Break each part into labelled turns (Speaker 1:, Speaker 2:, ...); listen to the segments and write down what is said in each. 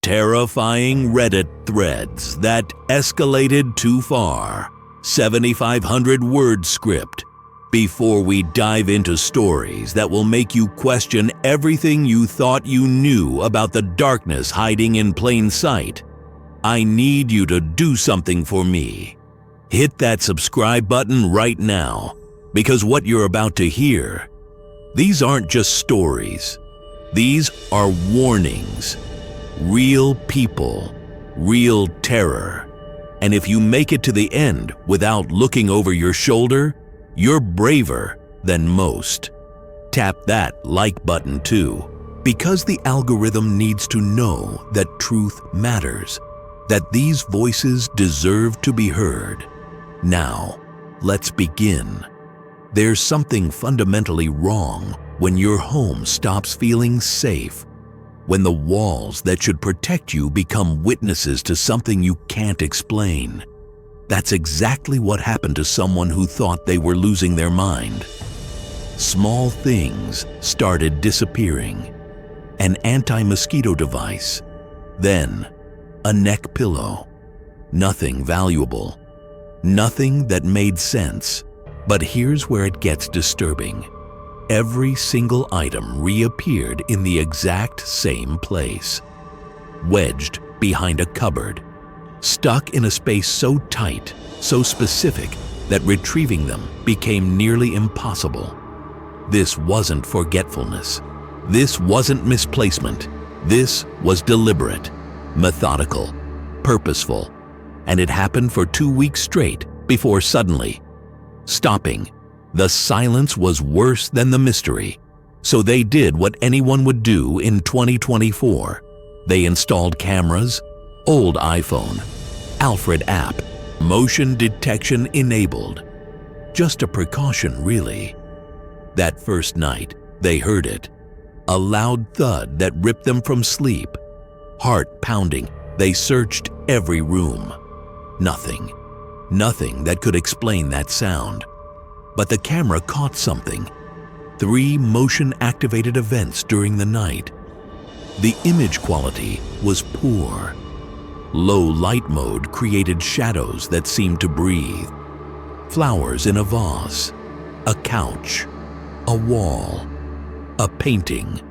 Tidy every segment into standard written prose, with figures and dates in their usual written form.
Speaker 1: Terrifying Reddit threads that escalated too far. 7,500-word script. Before we dive into stories that will make you question everything you thought you knew about the darkness hiding in plain sight, I need you to do something for me. Hit that subscribe button right now, because what you're about to hear, these aren't just stories. These are warnings. Real people, real terror. And if you make it to the end without looking over your shoulder, you're braver than most. Tap that like button too, because the algorithm needs to know that truth matters, that these voices deserve to be heard. Now, let's begin. There's something fundamentally wrong when your home stops feeling safe, when the walls that should protect you become witnesses to something you can't explain. That's exactly what happened to someone who thought they were losing their mind. Small things started disappearing. An anti-mosquito device, then a neck pillow. Nothing valuable, nothing that made sense. But here's where it gets disturbing. Every single item reappeared in the exact same place, wedged behind a cupboard, stuck in a space so tight, so specific, that retrieving them became nearly impossible. This wasn't forgetfulness. This wasn't misplacement. This was deliberate, methodical, purposeful, and it happened for 2 weeks straight before suddenly stopping. The silence was worse than the mystery. So they did what anyone would do in 2024. They installed cameras, old iPhone, Alfred app, motion detection enabled. Just a precaution, really. That first night, they heard it. A loud thud that ripped them from sleep. Heart pounding, they searched every room. Nothing. Nothing that could explain that sound. But the camera caught something. 3 motion-activated events during the night. The image quality was poor. Low light mode created shadows that seemed to breathe. Flowers in a vase, a couch, a wall, a painting.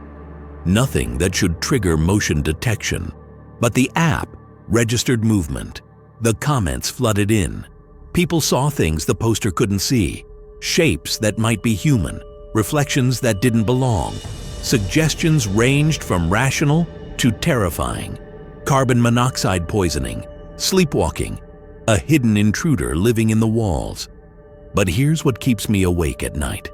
Speaker 1: Nothing that should trigger motion detection. But the app registered movement. The comments flooded in. People saw things the poster couldn't see. Shapes that might be human, reflections that didn't belong. Suggestions ranged from rational to terrifying. Carbon monoxide poisoning, sleepwalking, a hidden intruder living in the walls. But here's what keeps me awake at night.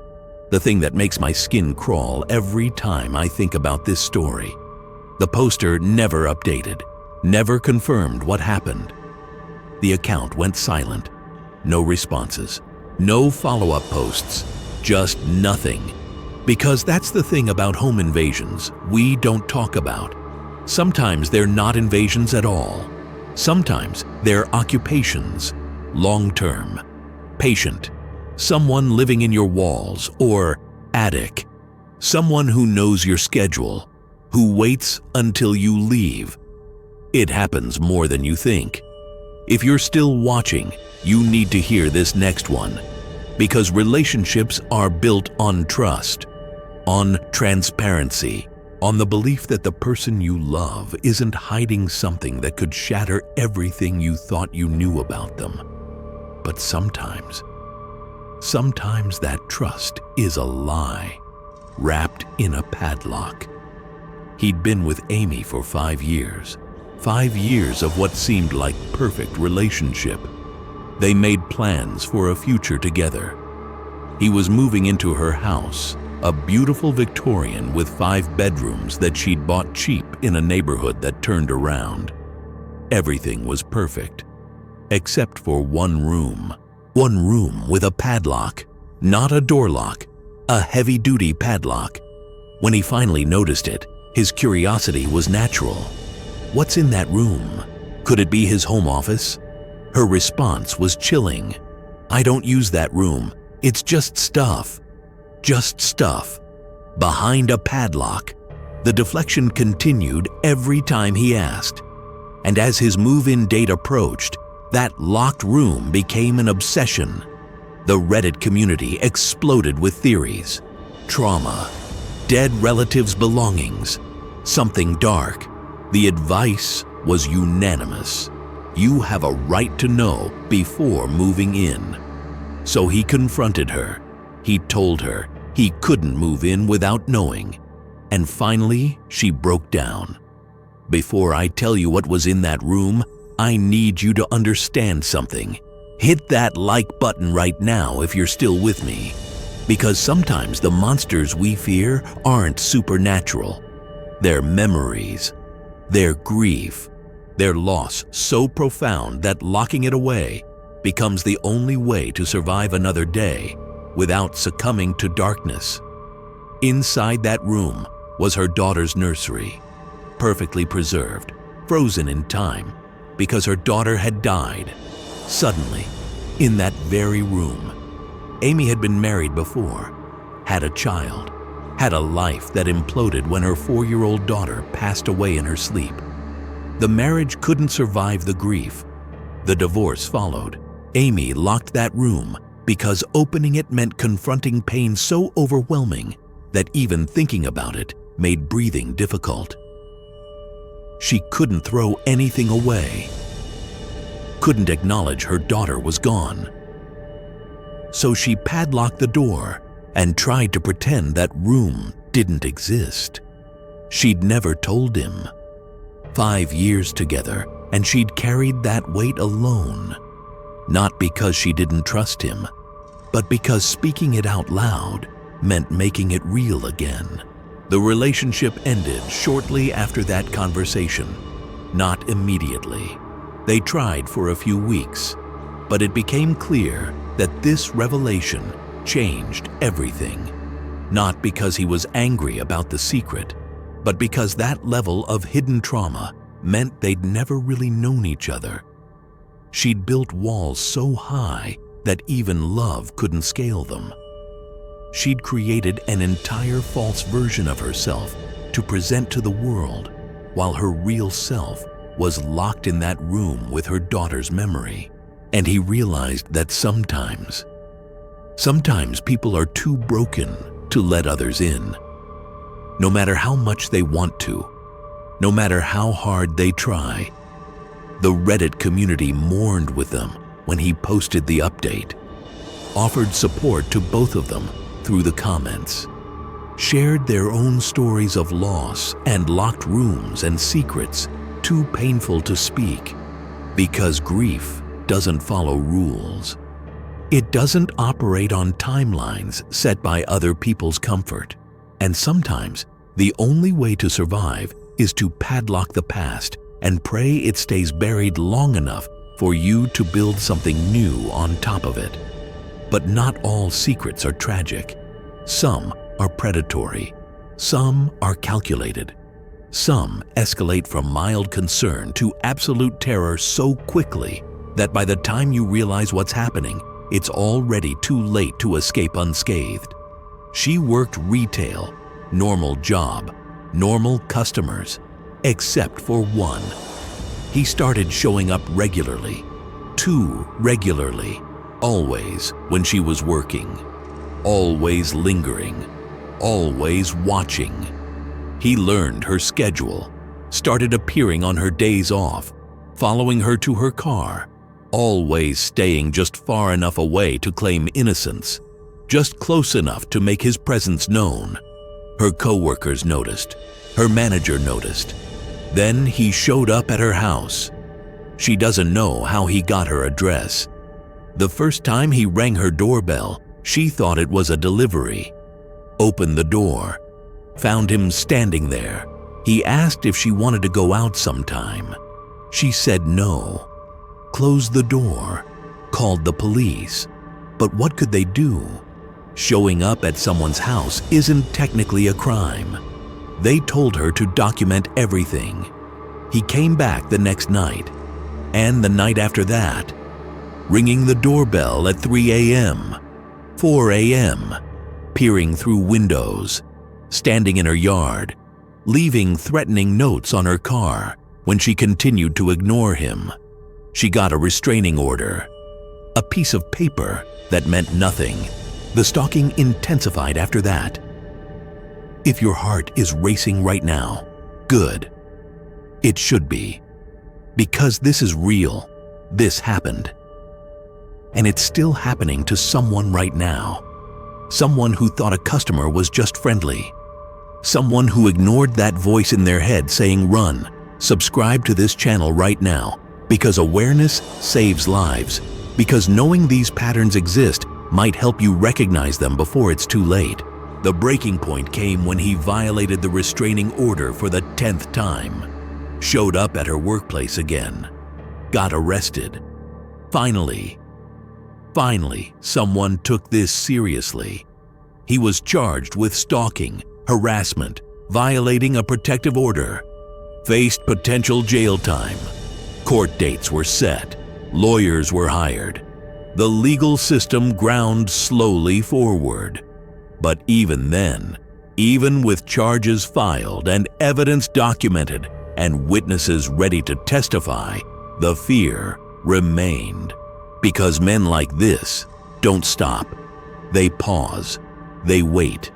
Speaker 1: The thing that makes my skin crawl every time I think about this story. The poster never updated, never confirmed what happened. The account went silent. No responses. No follow-up posts, just nothing. Because that's the thing about home invasions we don't talk about. Sometimes they're not invasions at all. Sometimes they're occupations, long-term, patient, someone living in your walls or attic, someone who knows your schedule, who waits until you leave. It happens more than you think. If you're still watching, you need to hear this next one. Because relationships are built on trust, on transparency, on the belief that the person you love isn't hiding something that could shatter everything you thought you knew about them. But sometimes that trust is a lie, wrapped in a padlock. He'd been with Amy for 5 years. 5 years of what seemed like perfect relationship. They made plans for a future together. He was moving into her house, a beautiful Victorian with 5 bedrooms that she'd bought cheap in a neighborhood that turned around. Everything was perfect, except for one room. One room with a padlock, not a door lock, a heavy-duty padlock. When he finally noticed it, his curiosity was natural. What's in that room? Could it be his home office? Her response was chilling. I don't use that room. It's just stuff. Just stuff. Behind a padlock. The deflection continued every time he asked. And as his move-in date approached, that locked room became an obsession. The Reddit community exploded with theories. Trauma, dead relatives' belongings, something dark. The advice was unanimous. You have a right to know before moving in. So he confronted her. He told her he couldn't move in without knowing. And finally, she broke down. Before I tell you what was in that room, I need you to understand something. Hit that like button right now if you're still with me. Because sometimes the monsters we fear aren't supernatural. They're memories, their grief, their loss so profound that locking it away becomes the only way to survive another day without succumbing to darkness. Inside that room was her daughter's nursery, perfectly preserved, frozen in time, because her daughter had died. Suddenly, in that very room, Amy had been married before, had a child, had a life that imploded when her 4-year-old daughter passed away in her sleep. The marriage couldn't survive the grief. The divorce followed. Amy locked that room because opening it meant confronting pain so overwhelming that even thinking about it made breathing difficult. She couldn't throw anything away, couldn't acknowledge her daughter was gone. So she padlocked the door and tried to pretend that room didn't exist. She'd never told him. 5 years together, and she'd carried that weight alone. Not because she didn't trust him, but because speaking it out loud meant making it real again. The relationship ended shortly after that conversation. Not immediately. They tried for a few weeks, but it became clear that this revelation changed everything. Not because he was angry about the secret, but because that level of hidden trauma meant they'd never really known each other. She'd built walls so high that even love couldn't scale them. She'd created an entire false version of herself to present to the world, while her real self was locked in that room with her daughter's memory. And he realized that sometimes people are too broken to let others in. No matter how much they want to, no matter how hard they try. The Reddit community mourned with them when he posted the update, offered support to both of them through the comments, shared their own stories of loss and locked rooms and secrets too painful to speak, because grief doesn't follow rules. It doesn't operate on timelines set by other people's comfort. And sometimes the only way to survive is to padlock the past and pray it stays buried long enough for you to build something new on top of it. But not all secrets are tragic. Some are predatory. Some are calculated. Some escalate from mild concern to absolute terror so quickly that by the time you realize what's happening, it's already too late to escape unscathed. She worked retail, normal job, normal customers, except for one. He started showing up regularly, too regularly, always when she was working, always lingering, always watching. He learned her schedule, started appearing on her days off, following her to her car, always staying just far enough away to claim innocence, just close enough to make his presence known. Her coworkers noticed, her manager noticed. Then he showed up at her house. She doesn't know how he got her address. The first time he rang her doorbell, she thought it was a delivery. Opened the door, found him standing there. He asked if she wanted to go out sometime. She said no. Closed the door, called the police. But what could they do? Showing up at someone's house isn't technically a crime. They told her to document everything. He came back the next night, and the night after that, ringing the doorbell at 3 a.m., 4 a.m., peering through windows, standing in her yard, leaving threatening notes on her car when she continued to ignore him. She got a restraining order, a piece of paper that meant nothing. The stalking intensified after that. If your heart is racing right now, good. It should be. Because this is real. This happened. And it's still happening to someone right now. Someone who thought a customer was just friendly. Someone who ignored that voice in their head saying, "Run, subscribe to this channel right now," because awareness saves lives. Because knowing these patterns exist might help you recognize them before it's too late. The breaking point came when he violated the restraining order for the 10th time. Showed up at her workplace again. Got arrested. Finally, someone took this seriously. He was charged with stalking, harassment, violating a protective order, faced potential jail time. Court dates were set. Lawyers were hired. The legal system ground slowly forward. But even then, even with charges filed and evidence documented and witnesses ready to testify, the fear remained. Because men like this don't stop. They pause. They wait.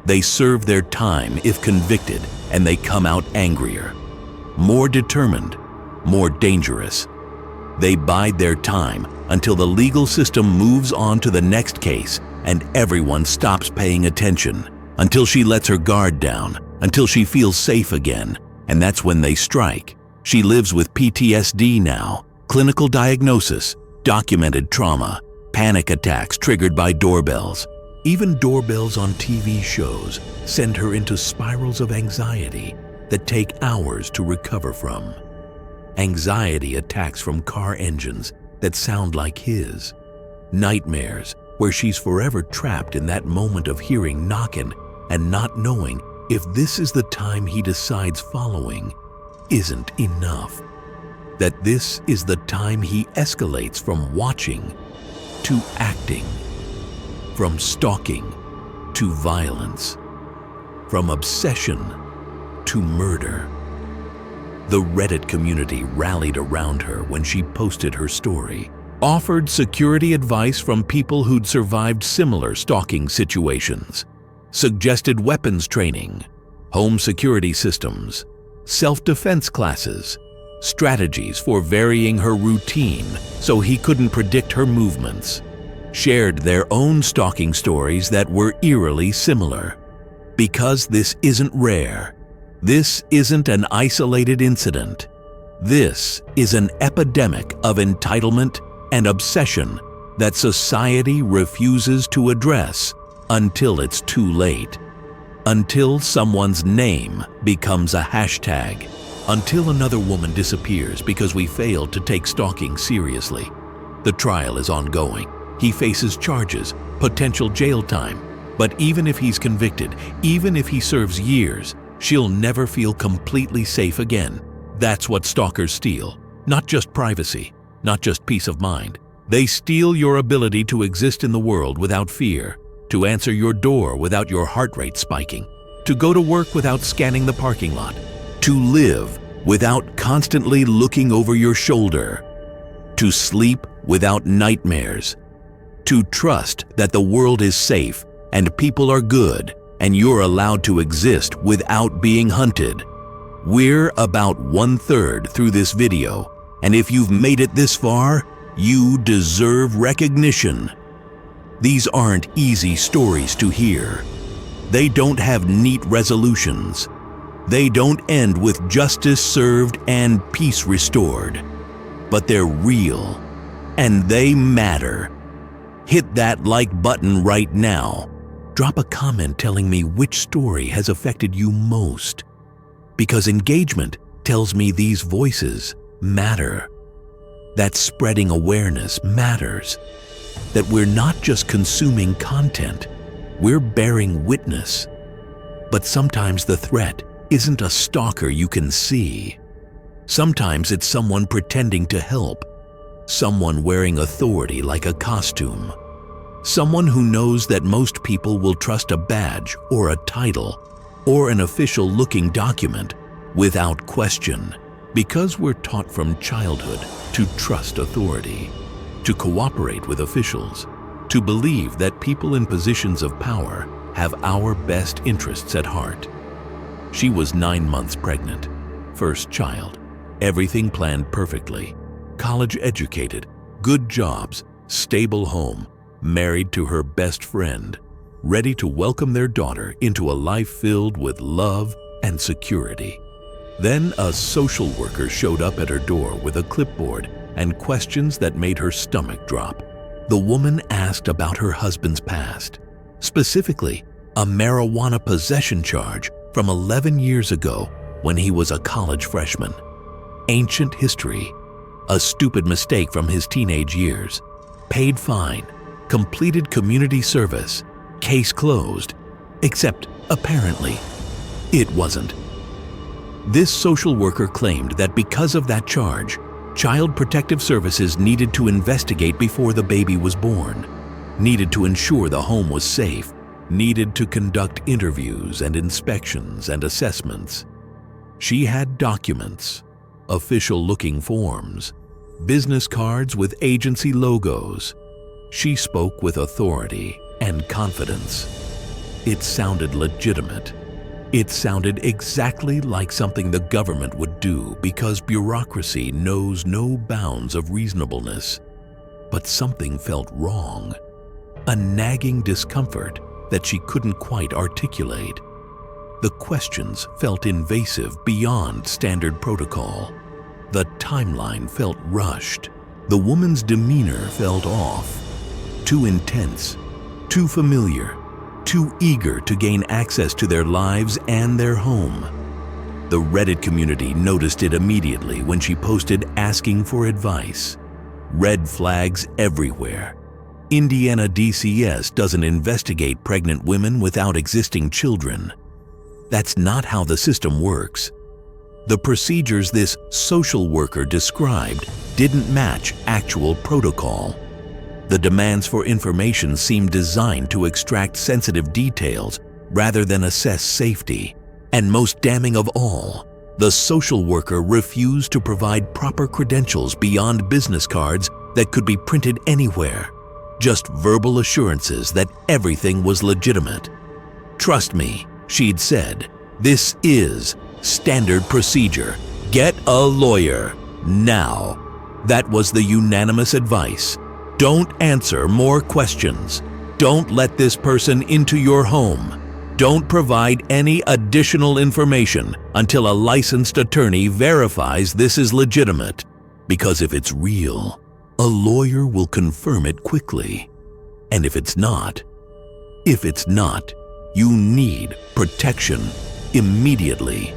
Speaker 1: They serve their time if convicted, and they come out angrier, more determined, more dangerous. They bide their time until the legal system moves on to the next case and everyone stops paying attention, until she lets her guard down, until she feels safe again, and that's when they strike. She lives with PTSD now, clinical diagnosis, documented trauma, panic attacks triggered by doorbells. Even doorbells on TV shows send her into spirals of anxiety that take hours to recover from. Anxiety attacks from car engines that sound like his. Nightmares where she's forever trapped in that moment of hearing knocking and not knowing if this is the time he decides following isn't enough. That this is the time he escalates from watching to acting, from stalking to violence, from obsession to murder. The Reddit community rallied around her when she posted her story, offered security advice from people who'd survived similar stalking situations, suggested weapons training, home security systems, self-defense classes, strategies for varying her routine so he couldn't predict her movements, shared their own stalking stories that were eerily similar. Because this isn't rare. This isn't an isolated incident. This is an epidemic of entitlement and obsession that society refuses to address until it's too late. Until someone's name becomes a hashtag. Until another woman disappears because we failed to take stalking seriously. The trial is ongoing. He faces charges, potential jail time. But even if he's convicted, even if he serves years, she'll never feel completely safe again. That's what stalkers steal. Not just privacy, not just peace of mind. They steal your ability to exist in the world without fear, to answer your door without your heart rate spiking, to go to work without scanning the parking lot, to live without constantly looking over your shoulder, to sleep without nightmares, to trust that the world is safe and people are good and you're allowed to exist without being hunted. We're about 1/3 through this video, and if you've made it this far, you deserve recognition. These aren't easy stories to hear. They don't have neat resolutions. They don't end with justice served and peace restored. But they're real, and they matter. Hit that like button right now. Drop a comment telling me which story has affected you most. Because engagement tells me these voices matter. That spreading awareness matters. That we're not just consuming content, we're bearing witness. But sometimes the threat isn't a stalker you can see. Sometimes it's someone pretending to help. Someone wearing authority like a costume. Someone who knows that most people will trust a badge or a title, or an official-looking document without question, because we're taught from childhood to trust authority, to cooperate with officials, to believe that people in positions of power have our best interests at heart. She was 9 months pregnant, first child, everything planned perfectly, college educated, good jobs, stable home, married to her best friend, ready to welcome their daughter into a life filled with love and security. Then a social worker showed up at her door with a clipboard and questions that made her stomach drop. The woman asked about her husband's past, specifically a marijuana possession charge from 11 years ago when he was a college freshman. Ancient history, a stupid mistake from his teenage years, paid fine, completed community service, case closed, except apparently it wasn't. This social worker claimed that because of that charge, Child Protective Services needed to investigate before the baby was born, needed to ensure the home was safe, needed to conduct interviews and inspections and assessments. She had documents, official-looking forms, business cards with agency logos. She spoke with authority and confidence. It sounded legitimate. It sounded exactly like something the government would do because bureaucracy knows no bounds of reasonableness. But something felt wrong, a nagging discomfort that she couldn't quite articulate. The questions felt invasive beyond standard protocol. The timeline felt rushed. The woman's demeanor felt off, too intense, too familiar, too eager to gain access to their lives and their home. The Reddit community noticed it immediately when she posted asking for advice. Red flags everywhere. Indiana DCS doesn't investigate pregnant women without existing children. That's not how the system works. The procedures this social worker described didn't match actual protocol. The demands for information seemed designed to extract sensitive details rather than assess safety. And most damning of all, the social worker refused to provide proper credentials beyond business cards that could be printed anywhere. Just verbal assurances that everything was legitimate. "Trust me," she'd said, "this is standard procedure. Get a lawyer now." That was the unanimous advice. Don't answer more questions. Don't let this person into your home. Don't provide any additional information until a licensed attorney verifies this is legitimate. Because if it's real, a lawyer will confirm it quickly. And if it's not, you need protection immediately.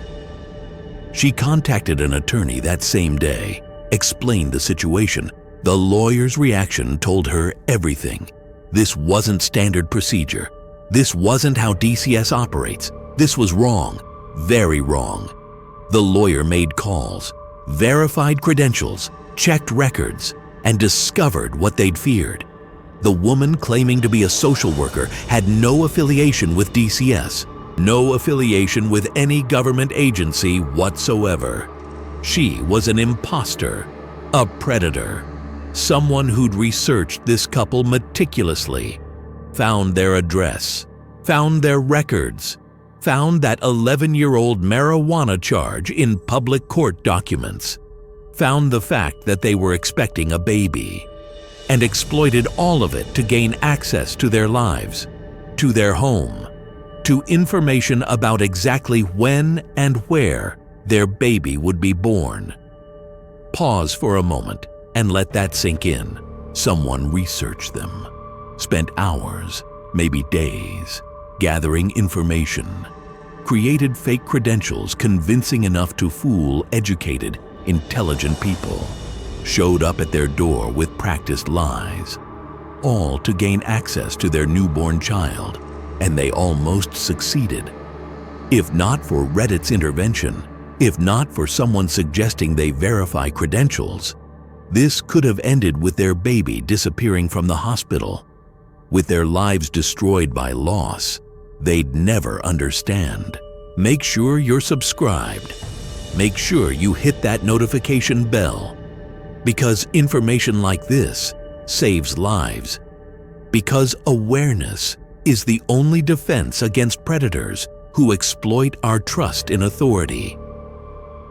Speaker 1: She contacted an attorney that same day, explained the situation. The lawyer's reaction told her everything. This wasn't standard procedure. This wasn't how DCS operates. This was wrong, very wrong. The lawyer made calls, verified credentials, checked records, and discovered what they'd feared. The woman claiming to be a social worker had no affiliation with DCS, no affiliation with any government agency whatsoever. She was an imposter, a predator, someone who'd researched this couple meticulously, found their address, found their records, found that 11-year-old marijuana charge in public court documents, found the fact that they were expecting a baby, and exploited all of it to gain access to their lives, to their home, to information about exactly when and where their baby would be born. Pause for a moment and let that sink in. Someone researched them, spent hours, maybe days, gathering information, created fake credentials convincing enough to fool educated, intelligent people, showed up at their door with practiced lies, all to gain access to their newborn child, and they almost succeeded. If not for Reddit's intervention, if not for someone suggesting they verify credentials, this could have ended with their baby disappearing from the hospital, with their lives destroyed by loss they'd never understand. make sure you're subscribed. Make sure you hit that notification bell, because information like this saves lives. Because awareness is the only defense against predators who exploit our trust in authority.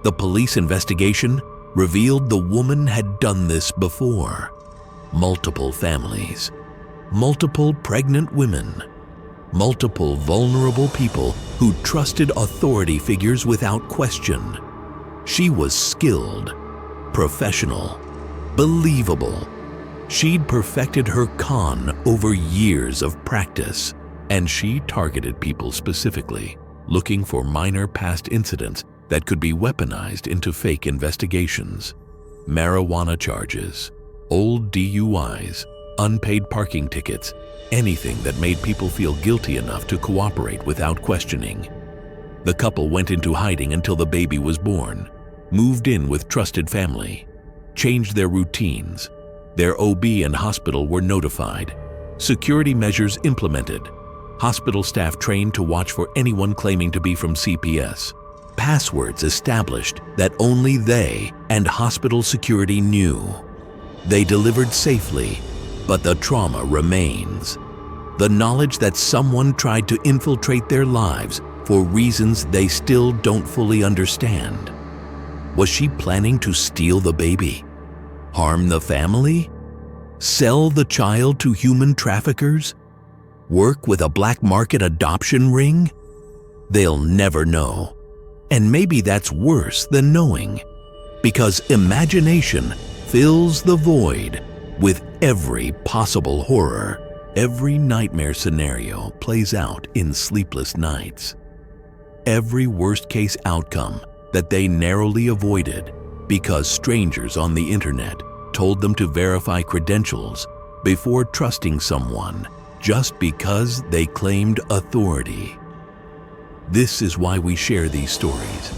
Speaker 1: The police investigation revealed the woman had done this before. Multiple families, multiple pregnant women, multiple vulnerable people who trusted authority figures without question. She was skilled, professional, believable. She'd perfected her con over years of practice, and she targeted people specifically, looking for minor past incidents that could be weaponized into fake investigations. Marijuana charges, old DUIs, unpaid parking tickets, anything that made people feel guilty enough to cooperate without questioning. The couple went into hiding until the baby was born, moved in with trusted family, changed their routines. Their OB and hospital were notified, security measures implemented, hospital staff trained to watch for anyone claiming to be from CPS, passwords established that only they and hospital security knew. They delivered safely, but the trauma remains. The knowledge that someone tried to infiltrate their lives for reasons they still don't fully understand. Was she planning to steal the baby? Harm the family? Sell the child to human traffickers? Work with a black market adoption ring? They'll never know. And maybe that's worse than knowing, because imagination fills the void with every possible horror. Every nightmare scenario plays out in sleepless nights. Every worst-case outcome that they narrowly avoided because strangers on the internet told them to verify credentials before trusting someone just because they claimed authority. This is why we share these stories,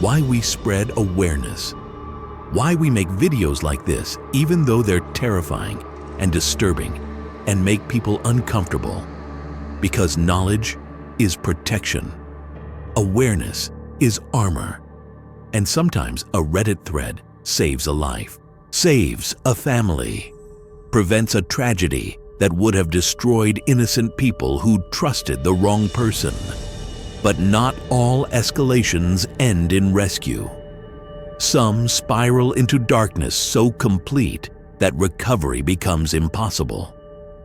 Speaker 1: why we spread awareness, why we make videos like this even though they're terrifying and disturbing and make people uncomfortable. Because knowledge is protection, awareness is armor, and sometimes a Reddit thread saves a life, saves a family, prevents a tragedy that would have destroyed innocent people who trusted the wrong person. But not all escalations end in rescue. Some spiral into darkness so complete that recovery becomes impossible.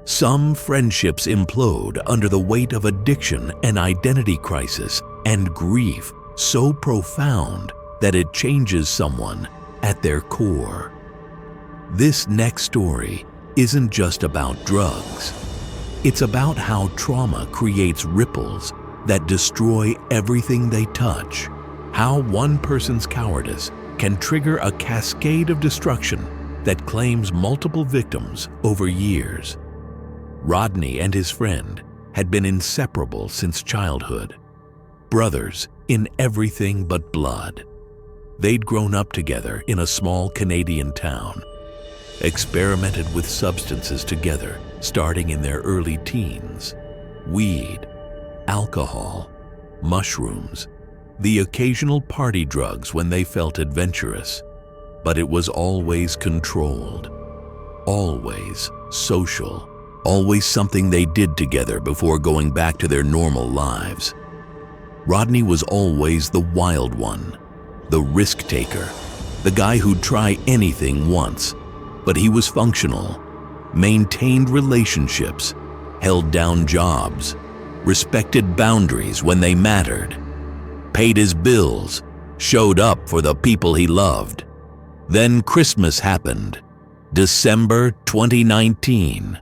Speaker 1: Some friendships implode under the weight of addiction and identity crisis and grief so profound that it changes someone at their core. This next story isn't just about drugs. It's about how trauma creates ripples that destroy everything they touch. How one person's cowardice can trigger a cascade of destruction that claims multiple victims over years. Rodney and his friend had been inseparable since childhood, brothers in everything but blood. They'd grown up together in a small Canadian town, experimented with substances together starting in their early teens. Weed, alcohol, mushrooms, the occasional party drugs when they felt adventurous. But it was always controlled, always social, always something they did together before going back to their normal lives. Rodney was always the wild one, the risk taker, the guy who'd try anything once. But he was functional, maintained relationships, held down jobs, respected boundaries when they mattered, paid his bills, showed up for the people he loved. Then Christmas happened, December 2019.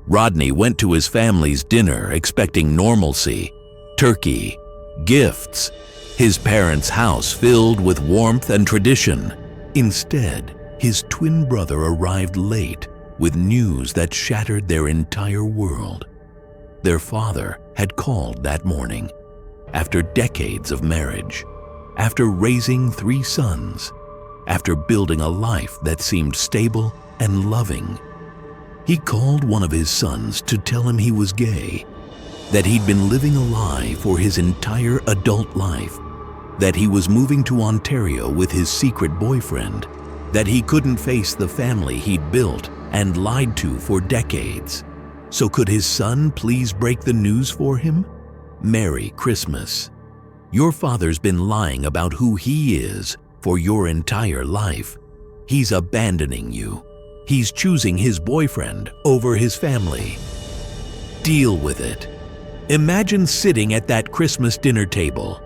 Speaker 1: Rodney went to his family's dinner expecting normalcy, turkey, gifts, his parents' house filled with warmth and tradition. Instead, his twin brother arrived late with news that shattered their entire world. Their father had called that morning, after decades of marriage, after raising 3 sons, after building a life that seemed stable and loving. He called one of his sons to tell him he was gay. that he'd been living a lie for his entire adult life, that he was moving to Ontario with his secret boyfriend, that he couldn't face the family he'd built and lied to for decades. So could his son please break the news for him? Merry Christmas. Your father's been lying about who he is for your entire life. He's abandoning you. He's choosing his boyfriend over his family. Deal with it. Imagine sitting at that Christmas dinner table.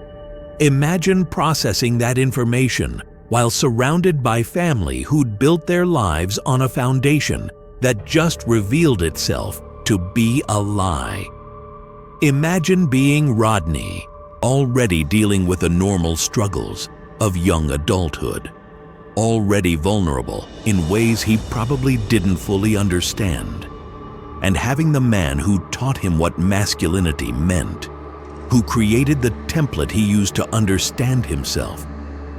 Speaker 1: Imagine processing that information while surrounded by family who'd built their lives on a foundation that just revealed itself to be a lie. Imagine being Rodney, already dealing with the normal struggles of young adulthood, already vulnerable in ways he probably didn't fully understand, and having the man who taught him what masculinity meant, who created the template he used to understand himself,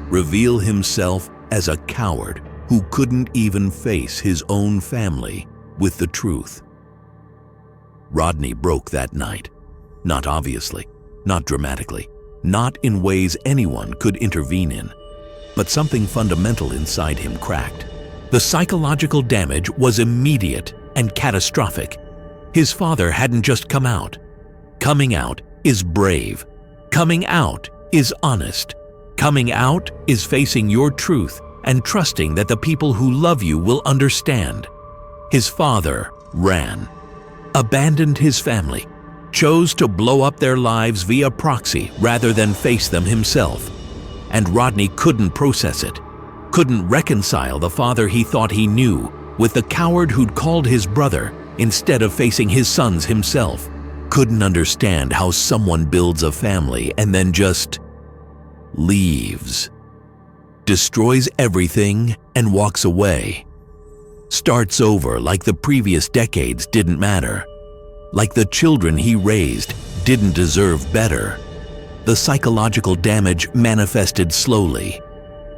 Speaker 1: reveal himself as a coward who couldn't even face his own family with the truth. Rodney broke that night. Not obviously, not dramatically, not in ways anyone could intervene in, but something fundamental inside him cracked. The psychological damage was immediate and catastrophic. His father hadn't just come out. Coming out is brave. Coming out is honest. Coming out is facing your truth and trusting that the people who love you will understand. His father ran, abandoned his family, chose to blow up their lives via proxy rather than face them himself. And Rodney couldn't process it, couldn't reconcile the father he thought he knew with the coward who'd called his brother instead of facing his sons himself. Couldn't understand how someone builds a family and then just leaves, destroys everything and walks away. Starts over like the previous decades didn't matter, like the children he raised didn't deserve better. The psychological damage manifested slowly.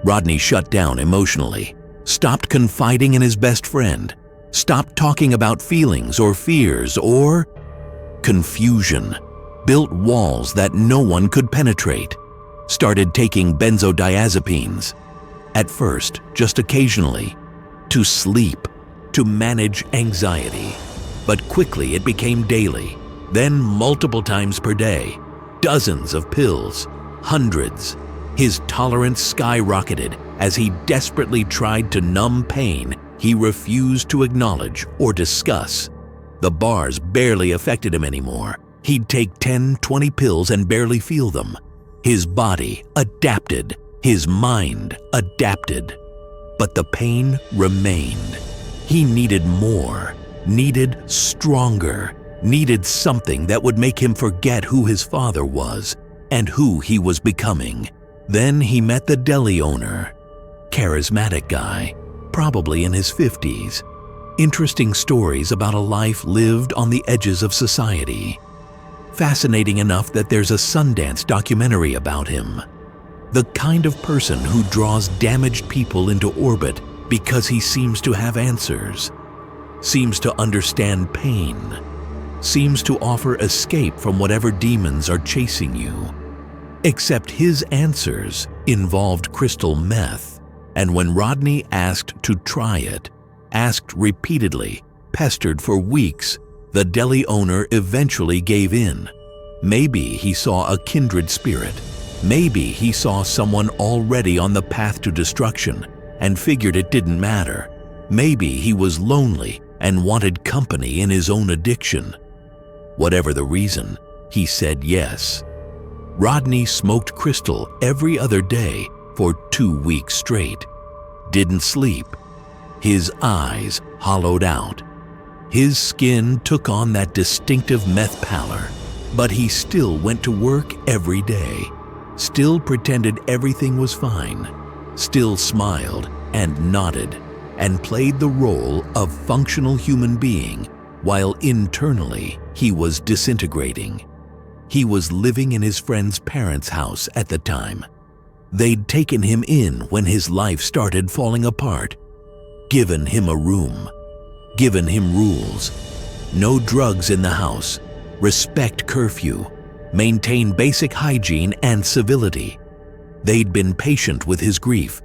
Speaker 1: Rodney shut down emotionally, stopped confiding in his best friend, stopped talking about feelings or fears or confusion, built walls that no one could penetrate, started taking benzodiazepines, at first just occasionally, to sleep, to manage anxiety. But quickly it became daily, then multiple times per day, dozens of pills, hundreds. His tolerance skyrocketed as he desperately tried to numb pain he refused to acknowledge or discuss. The bars barely affected him anymore. He'd take 10, 20 pills and barely feel them. His body adapted, his mind adapted. But the pain remained. He needed more, needed stronger, needed something that would make him forget who his father was and who he was becoming. Then he met the deli owner. Charismatic guy, probably in his 50s. Interesting stories about a life lived on the edges of society. Fascinating enough that there's a Sundance documentary about him. The kind of person who draws damaged people into orbit because he seems to have answers, seems to understand pain, seems to offer escape from whatever demons are chasing you. Except his answers involved crystal meth, and when Rodney asked to try it, asked repeatedly, pestered for weeks, the deli owner eventually gave in. Maybe he saw a kindred spirit. Maybe he saw someone already on the path to destruction and figured it didn't matter. Maybe he was lonely and wanted company in his own addiction. Whatever the reason, he said yes. Rodney smoked crystal every other day for 2 weeks straight. Didn't sleep. His eyes hollowed out. His skin took on that distinctive meth pallor, but he still went to work every day, still pretended everything was fine, still smiled and nodded, and played the role of functional human being while internally he was disintegrating. He was living in his friend's parents' house at the time. They'd taken him in when his life started falling apart, given him a room, given him rules. No drugs in the house, respect curfew, maintain basic hygiene and civility. They'd been patient with his grief,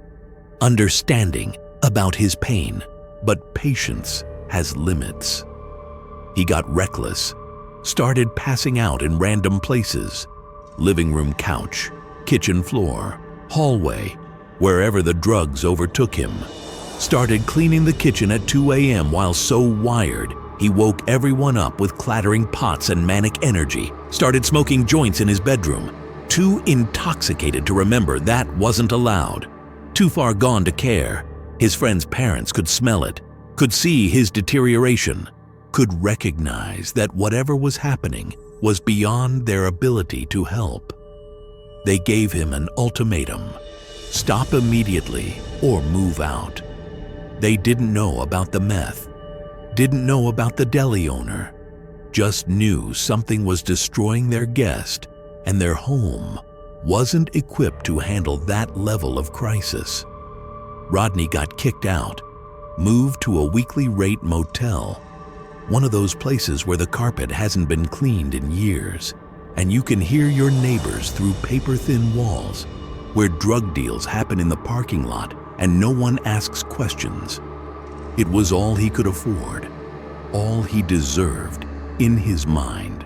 Speaker 1: understanding about his pain, but patience has limits. He got reckless, started passing out in random places, living room couch, kitchen floor, hallway, wherever the drugs overtook him. Started cleaning the kitchen at 2 a.m. while so wired, he woke everyone up with clattering pots and manic energy. Started smoking joints in his bedroom, too intoxicated to remember that wasn't allowed. Too far gone to care. His friends' parents could smell it, could see his deterioration, could recognize that whatever was happening was beyond their ability to help. They gave him an ultimatum: stop immediately or move out. They didn't know about the meth, didn't know about the deli owner, just knew something was destroying their guest, and their home wasn't equipped to handle that level of crisis. Rodney got kicked out, moved to a weekly rate motel, one of those places where the carpet hasn't been cleaned in years, and you can hear your neighbors through paper-thin walls, where drug deals happen in the parking lot and no one asks questions. It was all he could afford, all he deserved in his mind.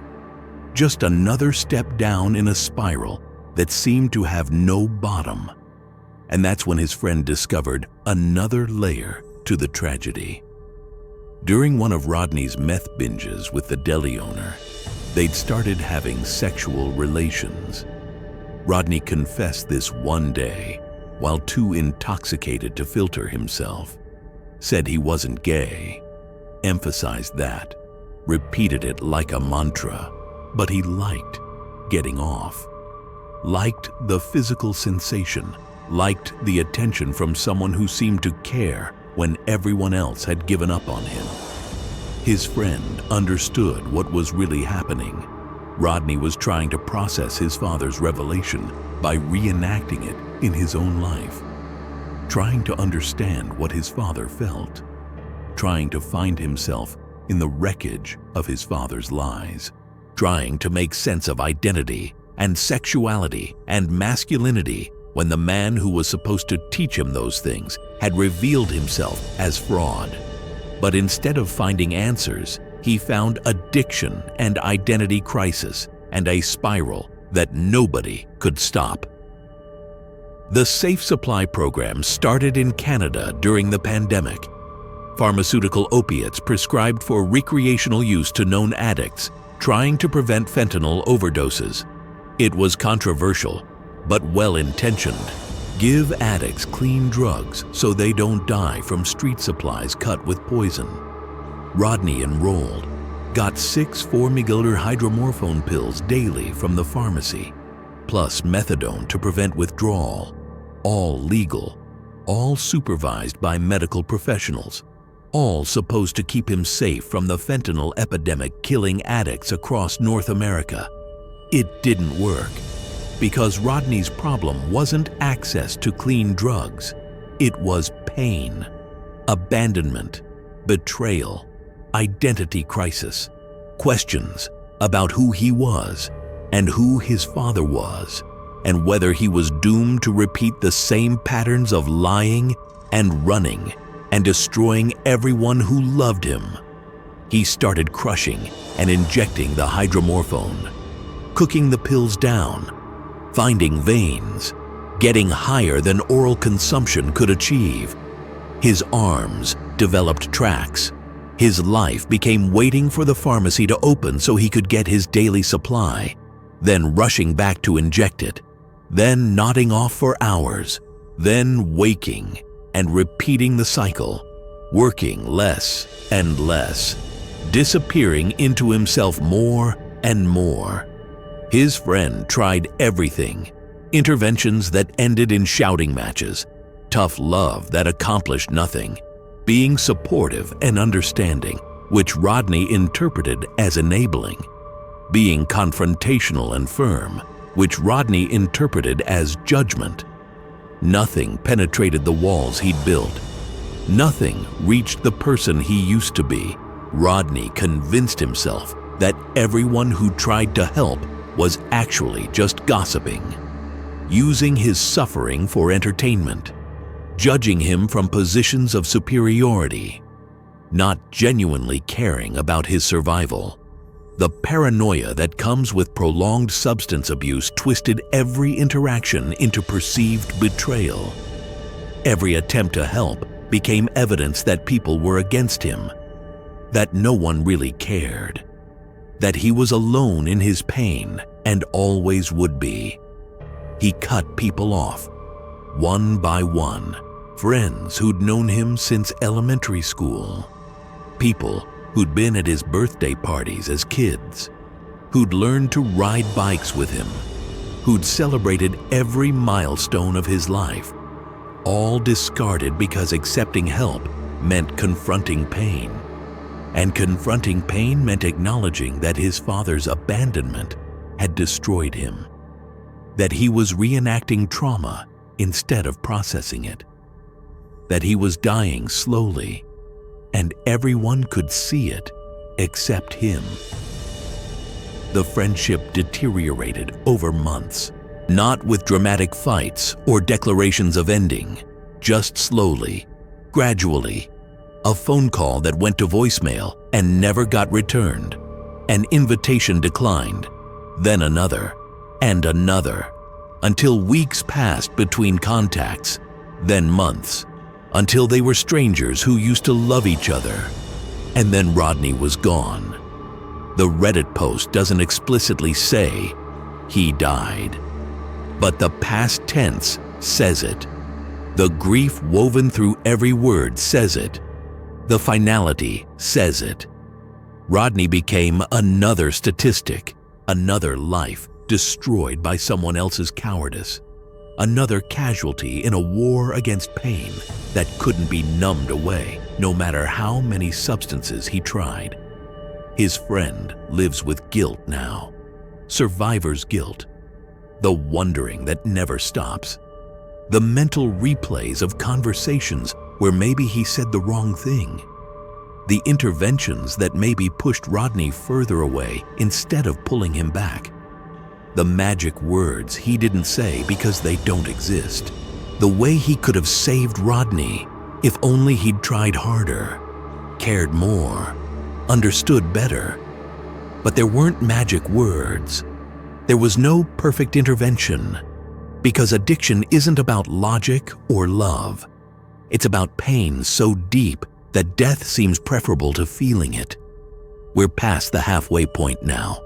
Speaker 1: Just another step down in a spiral that seemed to have no bottom. And that's when his friend discovered another layer to the tragedy. During one of Rodney's meth binges with the deli owner, they'd started having sexual relations. Rodney confessed this one day while too intoxicated to filter himself. Said he wasn't gay, emphasized that, repeated it like a mantra, but he liked getting off. Liked the physical sensation, liked the attention from someone who seemed to care when everyone else had given up on him. His friend understood what was really happening. Rodney was trying to process his father's revelation by reenacting it in his own life, trying to understand what his father felt, trying to find himself in the wreckage of his father's lies, trying to make sense of identity and sexuality and masculinity when the man who was supposed to teach him those things had revealed himself as fraud. But instead of finding answers, he found addiction and identity crisis and a spiral that nobody could stop. The Safe Supply program started in Canada during the pandemic. Pharmaceutical opiates prescribed for recreational use to known addicts, trying to prevent fentanyl overdoses. It was controversial, but well-intentioned. Give addicts clean drugs so they don't die from street supplies cut with poison. Rodney enrolled, got 6 4-mg hydromorphone pills daily from the pharmacy, plus methadone to prevent withdrawal. All legal, all supervised by medical professionals, all supposed to keep him safe from the fentanyl epidemic killing addicts across North America. It didn't work, because Rodney's problem wasn't access to clean drugs. It was pain, abandonment, betrayal, identity crisis, questions about who he was and who his father was, and whether he was doomed to repeat the same patterns of lying and running and destroying everyone who loved him. He started crushing and injecting the hydromorphone, cooking the pills down, finding veins, getting higher than oral consumption could achieve. His arms developed tracks. His life became waiting for the pharmacy to open so he could get his daily supply, then rushing back to inject it, then nodding off for hours, then waking and repeating the cycle, working less and less, disappearing into himself more and more. His friend tried everything, interventions that ended in shouting matches, tough love that accomplished nothing, being supportive and understanding, which Rodney interpreted as enabling, being confrontational and firm, which Rodney interpreted as judgment. Nothing penetrated the walls he'd built. Nothing reached the person he used to be. Rodney convinced himself that everyone who tried to help was actually just gossiping, using his suffering for entertainment, judging him from positions of superiority, not genuinely caring about his survival. The paranoia that comes with prolonged substance abuse twisted every interaction into perceived betrayal. Every attempt to help became evidence that people were against him, that no one really cared, that he was alone in his pain and always would be. He cut people off, one by one, friends who'd known him since elementary school, people who'd been at his birthday parties as kids, who'd learned to ride bikes with him, who'd celebrated every milestone of his life, all discarded because accepting help meant confronting pain. And confronting pain meant acknowledging that his father's abandonment had destroyed him, that he was reenacting trauma instead of processing it, that he was dying slowly, and everyone could see it except him. The friendship deteriorated over months, not with dramatic fights or declarations of ending, just slowly, gradually. A phone call that went to voicemail and never got returned, an invitation declined, then another and another, until weeks passed between contacts, then months, until they were strangers who used to love each other. And then Rodney was gone. The Reddit post doesn't explicitly say he died, but the past tense says it. The grief woven through every word says it. The finality says it. Rodney became another statistic, another life destroyed by someone else's cowardice, another casualty in a war against pain that couldn't be numbed away, no matter how many substances he tried. His friend lives with guilt now, survivor's guilt, the wondering that never stops, the mental replays of conversations where maybe he said the wrong thing, the interventions that maybe pushed Rodney further away instead of pulling him back, the magic words he didn't say because they don't exist, the way he could have saved Rodney if only he'd tried harder, cared more, understood better. But there weren't magic words. There was no perfect intervention, because addiction isn't about logic or love. It's about pain so deep that death seems preferable to feeling it. We're past the halfway point now.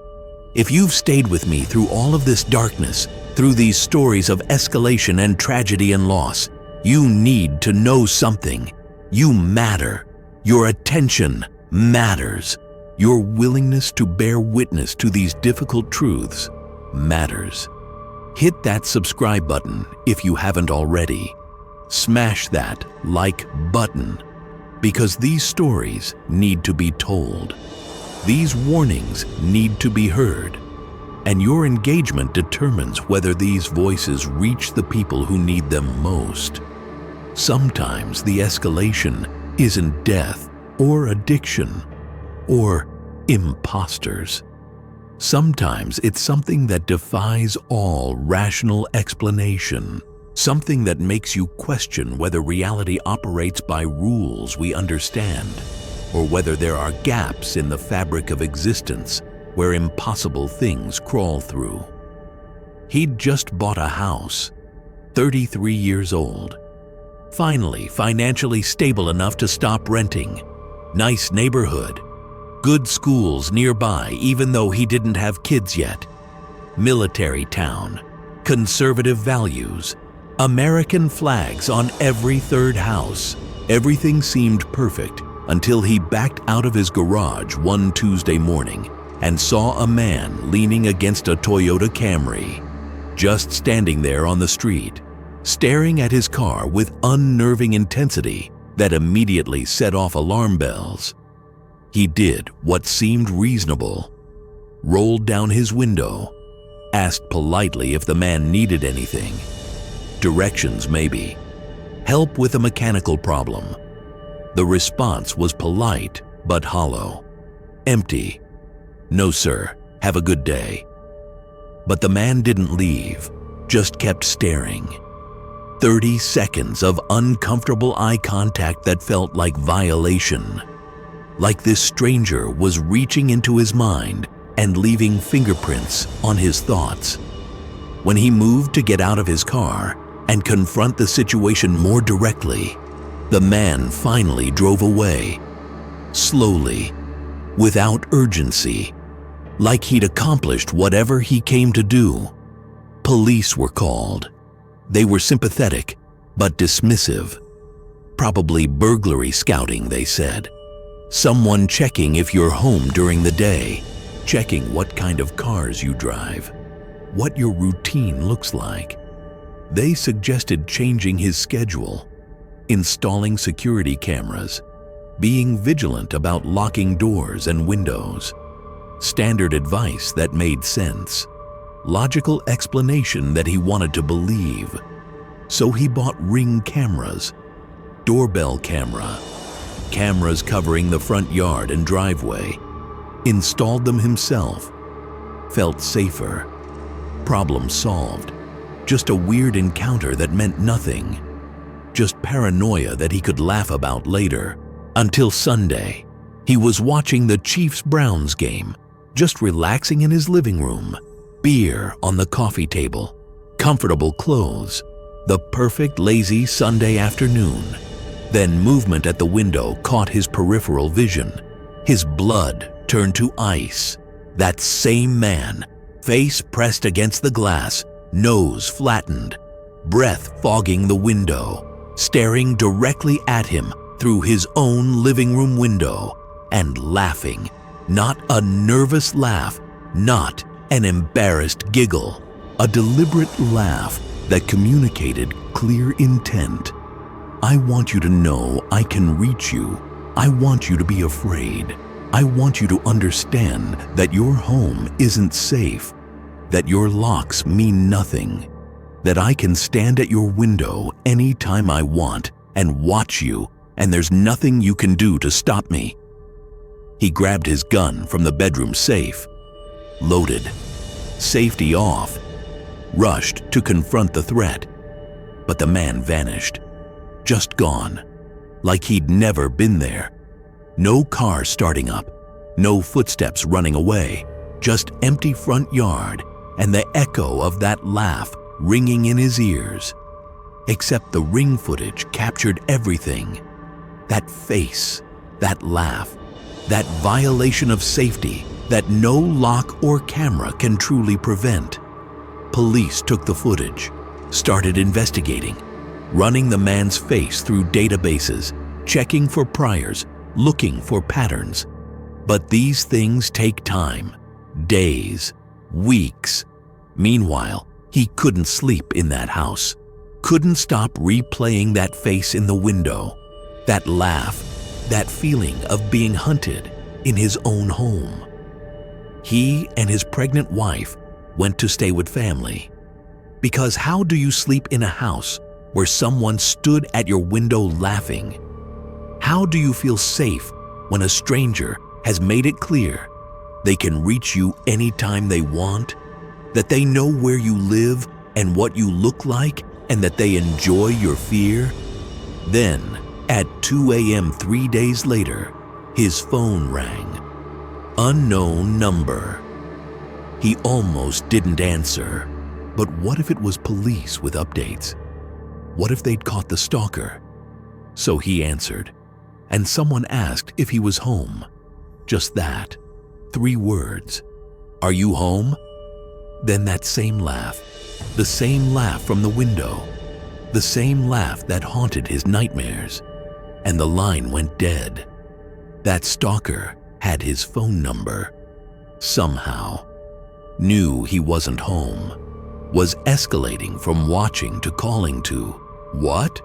Speaker 1: If you've stayed with me through all of this darkness, through these stories of escalation and tragedy and loss, you need to know something. You matter. Your attention matters. Your willingness to bear witness to these difficult truths matters. Hit that subscribe button if you haven't already. Smash that like button, because these stories need to be told. These warnings need to be heard, and your engagement determines whether these voices reach the people who need them most. Sometimes the escalation isn't death or addiction or imposters. Sometimes it's something that defies all rational explanation, something that makes you question whether reality operates by rules we understand, or whether there are gaps in the fabric of existence where impossible things crawl through. He'd just bought a house, 33 years old, finally financially stable enough to stop renting, nice neighborhood, good schools nearby even though he didn't have kids yet, military town, conservative values, American flags on every third house. Everything seemed perfect until he backed out of his garage one Tuesday morning and saw a man leaning against a Toyota Camry, just standing there on the street, staring at his car with unnerving intensity that immediately set off alarm bells. He did what seemed reasonable, rolled down his window, asked politely if the man needed anything, directions maybe, help with a mechanical problem. The response was polite but hollow, empty. "No, sir. Have a good day." But the man didn't leave, just kept staring. 30 seconds of uncomfortable eye contact that felt like violation. Like this stranger was reaching into his mind and leaving fingerprints on his thoughts. When he moved to get out of his car and confront the situation more directly, the man finally drove away. Slowly, without urgency, like he'd accomplished whatever he came to do. Police were called. They were sympathetic, but dismissive. Probably burglary scouting, they said. Someone checking if you're home during the day, checking what kind of cars you drive, what your routine looks like. They suggested changing his schedule, installing security cameras, being vigilant about locking doors and windows. Standard advice that made sense. Logical explanation that he wanted to believe. So he bought Ring cameras, doorbell camera, cameras covering the front yard and driveway, installed them himself, felt safer. Problem solved. Just a weird encounter that meant nothing. Just paranoia that he could laugh about later. Until Sunday, he was watching the Chiefs-Browns game, just relaxing in his living room. Beer on the coffee table, comfortable clothes, the perfect lazy Sunday afternoon. Then movement at the window caught his peripheral vision. His blood turned to ice. That same man, face pressed against the glass, nose flattened, breath fogging the window, staring directly at him through his own living room window and laughing. Not a nervous laugh, not an embarrassed giggle, a deliberate laugh that communicated clear intent. I want you to know I can reach you. I want you to be afraid. I want you to understand that your home isn't safe, that your locks mean nothing, that I can stand at your window anytime I want and watch you, and there's nothing you can do to stop me. He grabbed his gun from the bedroom safe, loaded, safety off, rushed to confront the threat. But the man vanished, just gone, like he'd never been there. No car starting up, no footsteps running away, just empty front yard and the echo of that laugh ringing in his ears. Except the Ring footage captured everything. That face, that laugh, that violation of safety that no lock or camera can truly prevent. Police took the footage, started investigating, running the man's face through databases, checking for priors, looking for patterns. But these things take time, days, weeks. Meanwhile, he couldn't sleep in that house, couldn't stop replaying that face in the window, that laugh, that feeling of being hunted in his own home. He and his pregnant wife went to stay with family. Because how do you sleep in a house where someone stood at your window laughing? How do you feel safe when a stranger has made it clear they can reach you anytime they want, that they know where you live and what you look like, and that they enjoy your fear? Then, at 2 a.m. 3 days later, his phone rang. Unknown number. He almost didn't answer. But what if it was police with updates? What if they'd caught the stalker? So he answered, and someone asked if he was home. Just that. 3 words. Are you home? Then that same laugh. The same laugh from the window. The same laugh that haunted his nightmares. And the line went dead. That stalker had his phone number. Somehow. Knew he wasn't home. Was escalating from watching to calling to. What?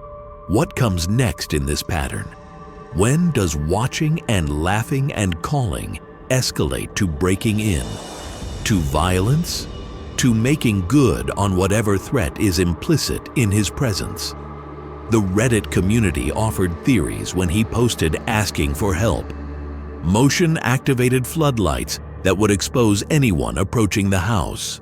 Speaker 1: What comes next in this pattern? When does watching and laughing and calling escalate to breaking in? To violence? To making good on whatever threat is implicit in his presence? The Reddit community offered theories when he posted asking for help. Motion-activated floodlights that would expose anyone approaching the house,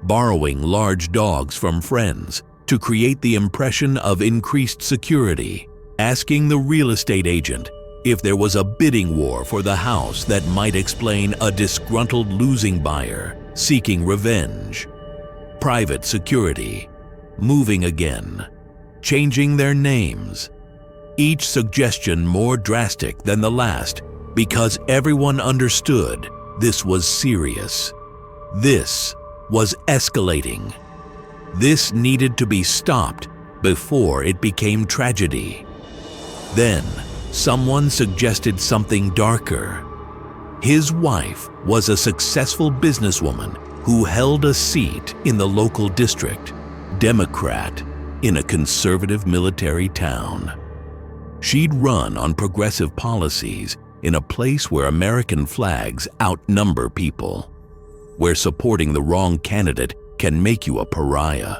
Speaker 1: borrowing large dogs from friends to create the impression of increased security, asking the real estate agent if there was a bidding war for the house that might explain a disgruntled losing buyer seeking revenge, private security, moving again, changing their names, each suggestion more drastic than the last because everyone understood this was serious. This was escalating. This needed to be stopped before it became tragedy. Then, someone suggested something darker. His wife was a successful businesswoman who held a seat in the local district, Democrat, in a conservative military town. She'd run on progressive policies in a place where American flags outnumber people, where supporting the wrong candidate can make you a pariah,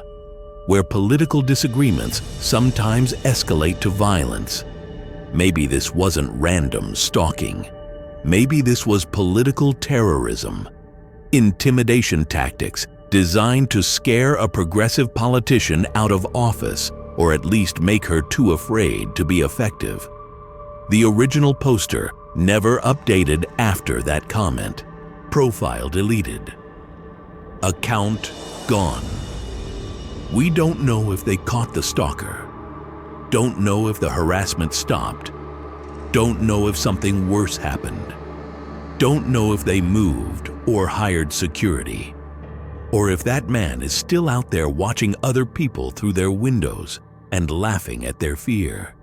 Speaker 1: where political disagreements sometimes escalate to violence. Maybe this wasn't random stalking. Maybe this was political terrorism, intimidation tactics designed to scare a progressive politician out of office or at least make her too afraid to be effective. The original poster never updated after that comment. Profile deleted. Account gone. We don't know if they caught the stalker. Don't know if the harassment stopped. Don't know if something worse happened. Don't know if they moved or hired security. Or if that man is still out there watching other people through their windows and laughing at their fear.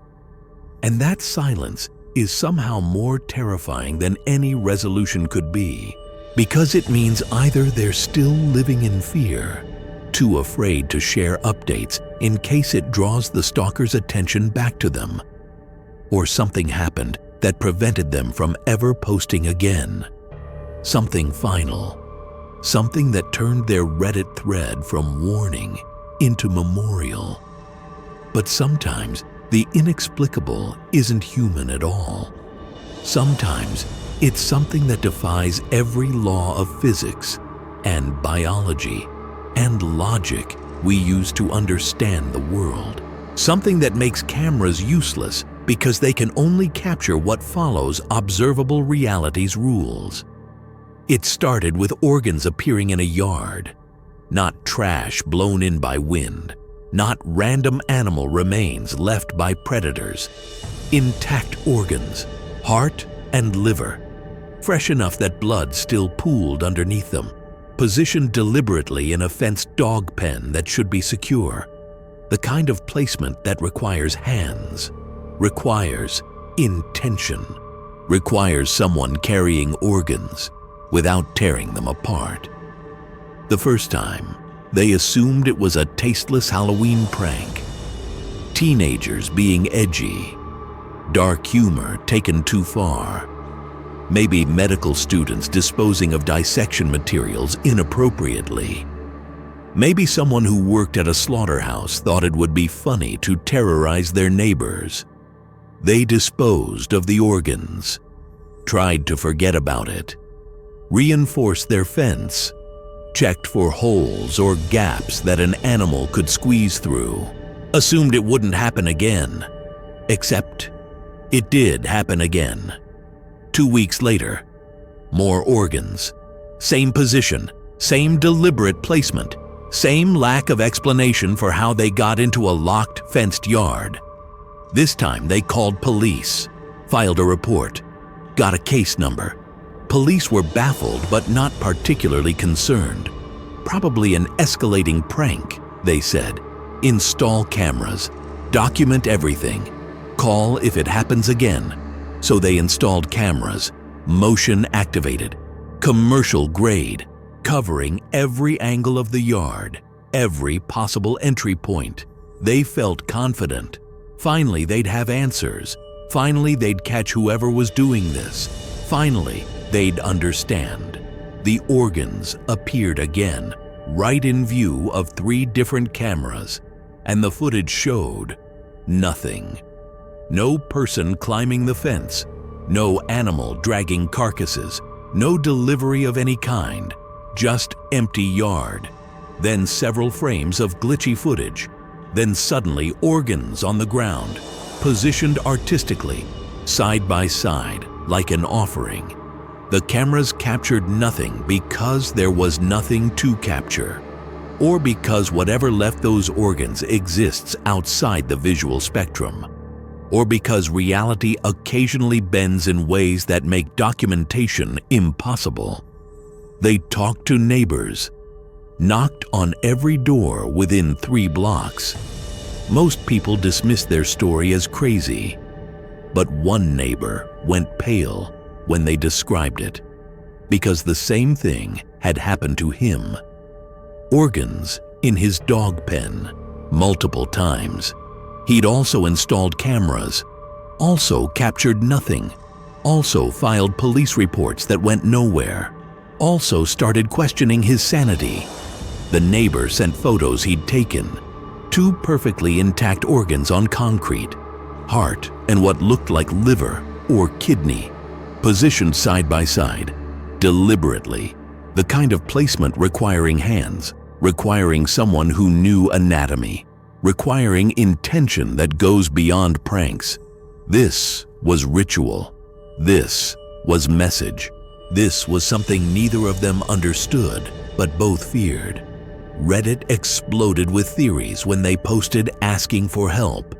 Speaker 1: And that silence is somehow more terrifying than any resolution could be, because it means either they're still living in fear, too afraid to share updates in case it draws the stalker's attention back to them, or something happened that prevented them from ever posting again. Something final. Something that turned their Reddit thread from warning into memorial. But sometimes the inexplicable isn't human at all. Sometimes it's something that defies every law of physics and biology and logic we use to understand the world. Something that makes cameras useless because they can only capture what follows observable reality's rules. It started with organs appearing in a yard, not trash blown in by wind, not random animal remains left by predators. Intact organs, heart and liver, fresh enough that blood still pooled underneath them, positioned deliberately in a fenced dog pen that should be secure. The kind of placement that requires hands, requires intention, requires someone carrying organs without tearing them apart. The first time, they assumed it was a tasteless Halloween prank. Teenagers being edgy, dark humor taken too far, maybe medical students disposing of dissection materials inappropriately. Maybe someone who worked at a slaughterhouse thought it would be funny to terrorize their neighbors. They disposed of the organs, tried to forget about it, reinforced their fence, checked for holes or gaps that an animal could squeeze through, assumed it wouldn't happen again. Except it did happen again. 2 weeks later, more organs, same position, same deliberate placement, same lack of explanation for how they got into a locked, fenced yard. This time they called police, filed a report, got a case number. Police were baffled but not particularly concerned. Probably an escalating prank, they said. Install cameras, document everything, call if it happens again. So they installed cameras, motion activated, commercial grade, covering every angle of the yard, every possible entry point. They felt confident. Finally, they'd have answers. Finally, they'd catch whoever was doing this. Finally, they'd understand. The organs appeared again, right in view of 3 different cameras, and the footage showed nothing. No person climbing the fence, no animal dragging carcasses, No delivery of any kind, just empty yard. Then several frames of glitchy footage. Then suddenly organs on the ground, positioned artistically, side by side, like an offering. The cameras captured nothing because there was nothing to capture, or because whatever left those organs exists outside the visual spectrum, or because reality occasionally bends in ways that make documentation impossible. They talked to neighbors, knocked on every door within 3 blocks. Most people dismissed their story as crazy, but one neighbor went pale when they described it, because the same thing had happened to him. Organs in his dog pen, multiple times. He'd also installed cameras, also captured nothing, also filed police reports that went nowhere, also started questioning his sanity. The neighbor sent photos he'd taken. 2 perfectly intact organs on concrete, heart and what looked like liver or kidney, positioned side by side, deliberately, the kind of placement requiring hands, requiring someone who knew anatomy, requiring intention that goes beyond pranks. This was ritual. This was message. This was something neither of them understood, but both feared. Reddit exploded with theories when they posted asking for help.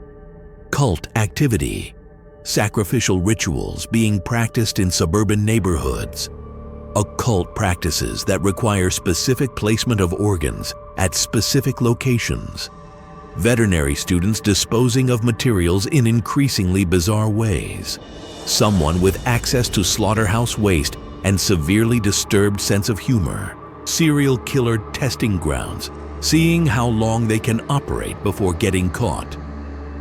Speaker 1: Cult activity, sacrificial rituals being practiced in suburban neighborhoods, occult practices that require specific placement of organs at specific locations, veterinary students disposing of materials in increasingly bizarre ways, someone with access to slaughterhouse waste and severely disturbed sense of humor, serial killer testing grounds, seeing how long they can operate before getting caught.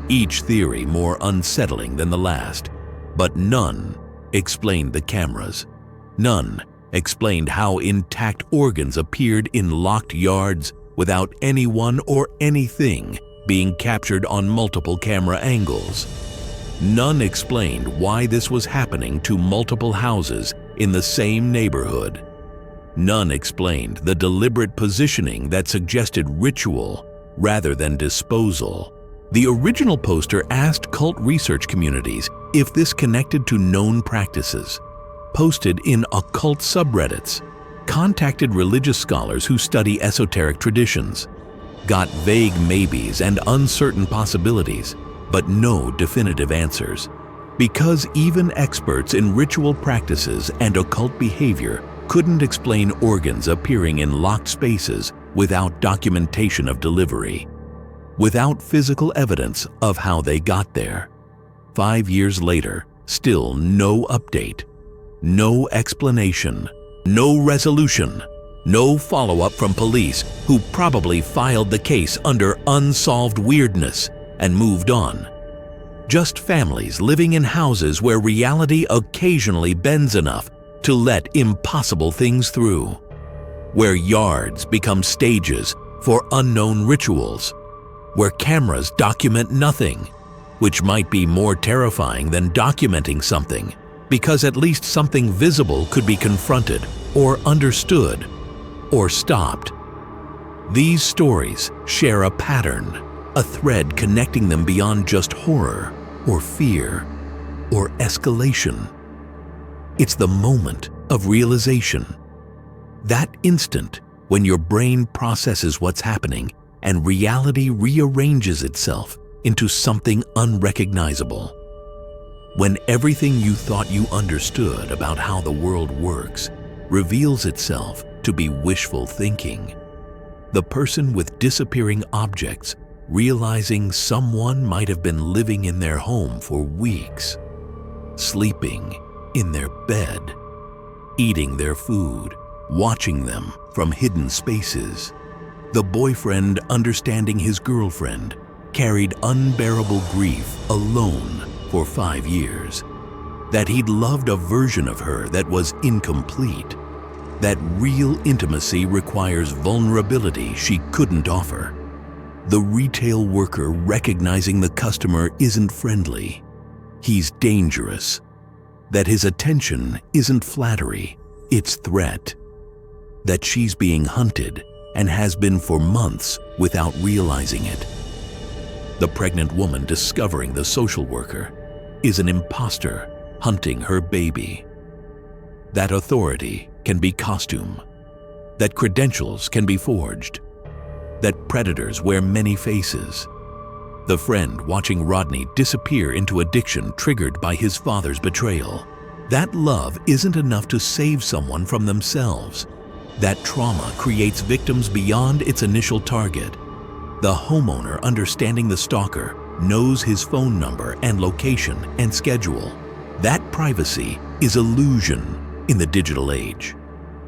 Speaker 1: Each theory more unsettling than the last, but none explained the cameras. None explained how intact organs appeared in locked yards without anyone or anything being captured on multiple camera angles. None explained why this was happening to multiple houses in the same neighborhood. None explained the deliberate positioning that suggested ritual rather than disposal. The original poster asked cult research communities if this connected to known practices, posted in occult subreddits, contacted religious scholars who study esoteric traditions, got vague maybes and uncertain possibilities, but no definitive answers. Because even experts in ritual practices and occult behavior couldn't explain organs appearing in locked spaces without documentation of delivery, without physical evidence of how they got there. 5 years later, still no update, no explanation, no resolution, no follow-up from police who probably filed the case under unsolved weirdness and moved on. Just families living in houses where reality occasionally bends enough to let impossible things through, where yards become stages for unknown rituals, where cameras document nothing, which might be more terrifying than documenting something, because at least something visible could be confronted or understood or stopped. These stories share a pattern, a thread connecting them beyond just horror or fear or escalation. It's the moment of realization. That instant when your brain processes what's happening and reality rearranges itself into something unrecognizable. When everything you thought you understood about how the world works reveals itself to be wishful thinking. The person with disappearing objects realizing someone might have been living in their home for weeks, sleeping in their bed, eating their food, watching them from hidden spaces. The boyfriend understanding his girlfriend carried unbearable grief alone for 5 years. That he'd loved a version of her that was incomplete. That real intimacy requires vulnerability she couldn't offer. The retail worker recognizing the customer isn't friendly. He's dangerous. That his attention isn't flattery, its threat. That she's being hunted and has been for months without realizing it. The pregnant woman discovering the social worker is an imposter hunting her baby. That authority can be costume. That credentials can be forged. That predators wear many faces. The friend watching Rodney disappear into addiction triggered by his father's betrayal. That love isn't enough to save someone from themselves. That trauma creates victims beyond its initial target. The homeowner understanding the stalker knows his phone number and location and schedule. That privacy is illusion in the digital age.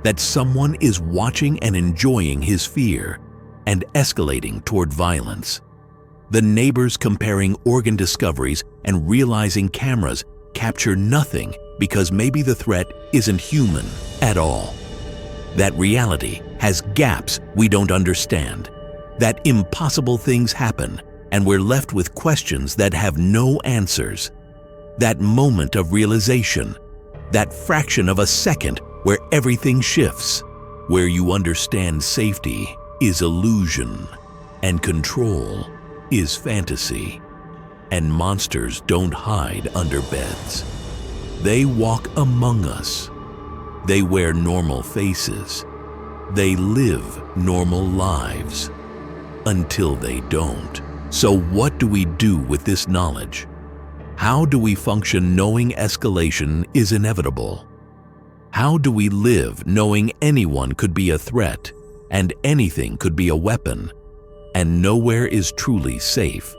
Speaker 1: That someone is watching and enjoying his fear and escalating toward violence. The neighbors comparing organ discoveries and realizing cameras capture nothing because maybe the threat isn't human at all. That reality has gaps we don't understand. That impossible things happen and we're left with questions that have no answers. That moment of realization, that fraction of a second where everything shifts, where you understand safety is illusion and control is fantasy, and monsters don't hide under beds. They walk among us. They wear normal faces. They live normal lives until they don't. So what do we do with this knowledge? How do we function knowing escalation is inevitable? How do we live knowing anyone could be a threat and anything could be a weapon and nowhere is truly safe?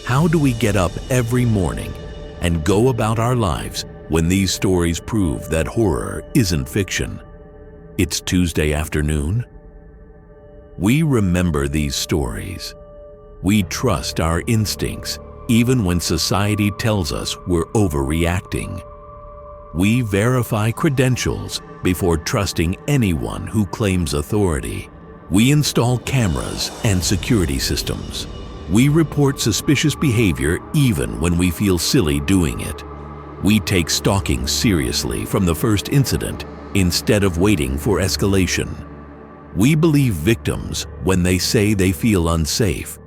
Speaker 1: How do we get up every morning and go about our lives when these stories prove that horror isn't fiction? It's Tuesday afternoon. We remember these stories. We trust our instincts even when society tells us we're overreacting. We verify credentials before trusting anyone who claims authority. We install cameras and security systems. We report suspicious behavior even when we feel silly doing it. We take stalking seriously from the first incident instead of waiting for escalation. We believe victims when they say they feel unsafe.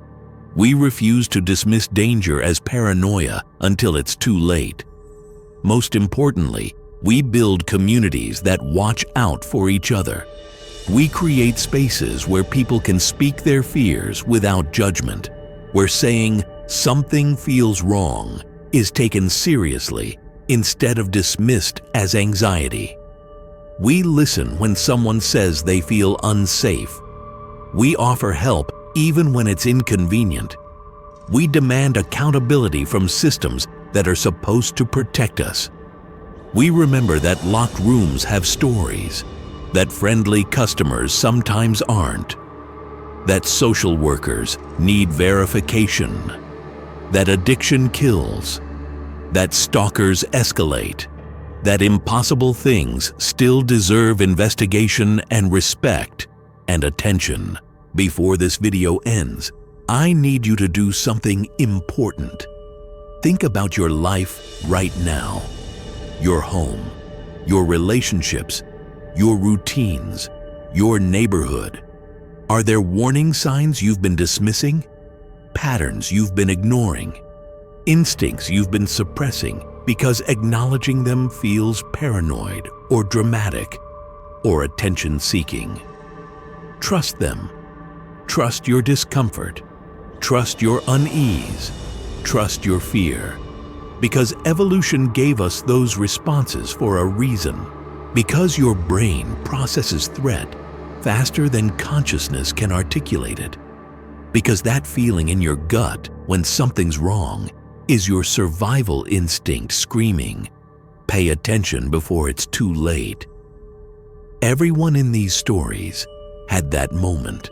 Speaker 1: We refuse to dismiss danger as paranoia until it's too late. Most importantly, we build communities that watch out for each other. We create spaces where people can speak their fears without judgment, where saying something feels wrong is taken seriously instead of dismissed as anxiety. We listen when someone says they feel unsafe. We offer help even when it's inconvenient. We demand accountability from systems that are supposed to protect us. We remember that locked rooms have stories, that friendly customers sometimes aren't, that social workers need verification, that addiction kills, that stalkers escalate, that impossible things still deserve investigation and respect and attention. Before this video ends, I need you to do something important. Think about your life right now. Your home, your relationships, your routines, your neighborhood. Are there warning signs you've been dismissing? Patterns you've been ignoring? Instincts you've been suppressing because acknowledging them feels paranoid or dramatic or attention-seeking? Trust them. Trust your discomfort. Trust your unease. Trust your fear. Because evolution gave us those responses for a reason. Because your brain processes threat faster than consciousness can articulate it. Because that feeling in your gut when something's wrong is your survival instinct screaming, "Pay attention before it's too late." Everyone in these stories had that moment,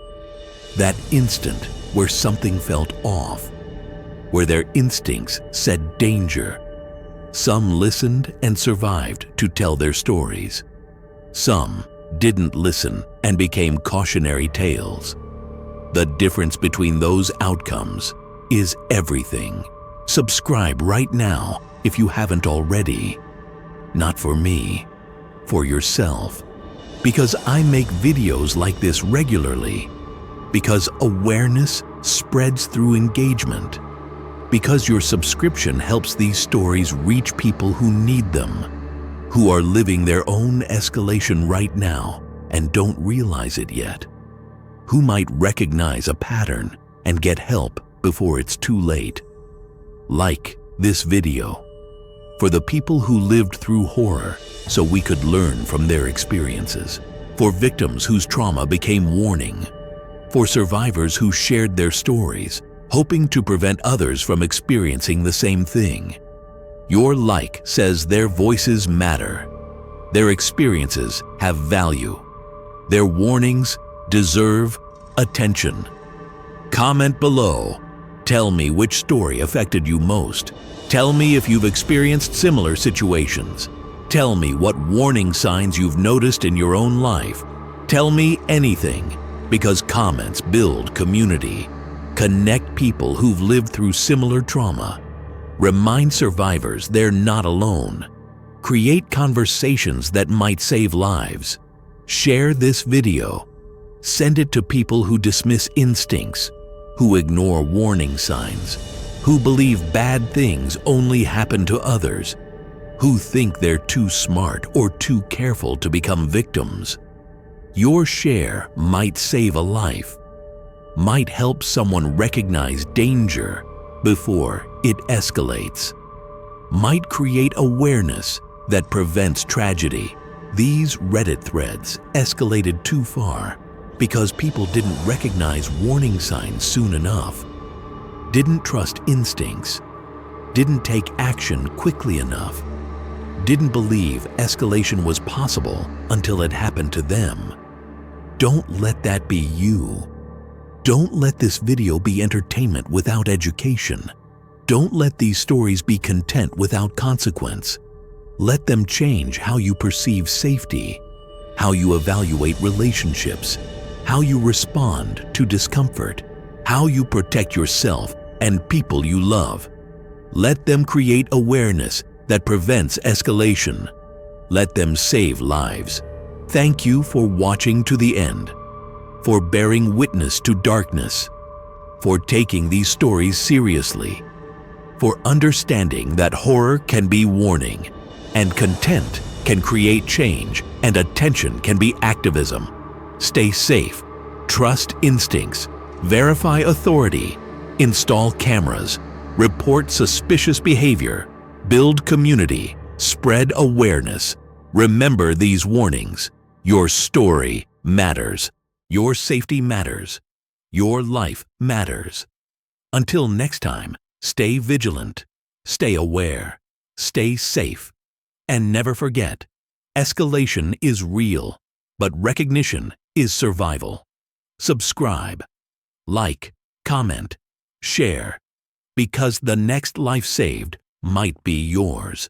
Speaker 1: that instant where something felt off, where their instincts said danger. Some listened and survived to tell their stories. Some didn't listen and became cautionary tales. The difference between those outcomes is everything. Subscribe right now if you haven't already. Not for me, for yourself. Because I make videos like this regularly. Because awareness spreads through engagement. Because your subscription helps these stories reach people who need them, who are living their own escalation right now and don't realize it yet, who might recognize a pattern and get help before it's too late. Like this video. For the people who lived through horror so we could learn from their experiences. For victims whose trauma became warning. For survivors who shared their stories, hoping to prevent others from experiencing the same thing. Your like says their voices matter. Their experiences have value. Their warnings deserve attention. Comment below. Tell me which story affected you most. Tell me if you've experienced similar situations. Tell me what warning signs you've noticed in your own life. Tell me anything, because comments build community. Connect people who've lived through similar trauma. Remind survivors they're not alone. Create conversations that might save lives. Share this video. Send it to people who dismiss instincts, who ignore warning signs, who believe bad things only happen to others, who think they're too smart or too careful to become victims. Your share might save a life, might help someone recognize danger before it escalates, might create awareness that prevents tragedy. These Reddit threads escalated too far because people didn't recognize warning signs soon enough, didn't trust instincts, didn't take action quickly enough, didn't believe escalation was possible until it happened to them. Don't let that be you. Don't let this video be entertainment without education. Don't let these stories be content without consequence. Let them change how you perceive safety, how you evaluate relationships, how you respond to discomfort, how you protect yourself and people you love. Let them create awareness that prevents escalation. Let them save lives. Thank you for watching to the end, for bearing witness to darkness, for taking these stories seriously, for understanding that horror can be warning, and content can create change, and attention can be activism. Stay safe, trust instincts, verify authority, install cameras, report suspicious behavior, build community, spread awareness. Remember these warnings. Your story matters. Your safety matters. Your life matters. Until next time, stay vigilant, stay aware, stay safe, and never forget, escalation is real, but recognition is survival. Subscribe, like, comment, share, because the next life saved might be yours.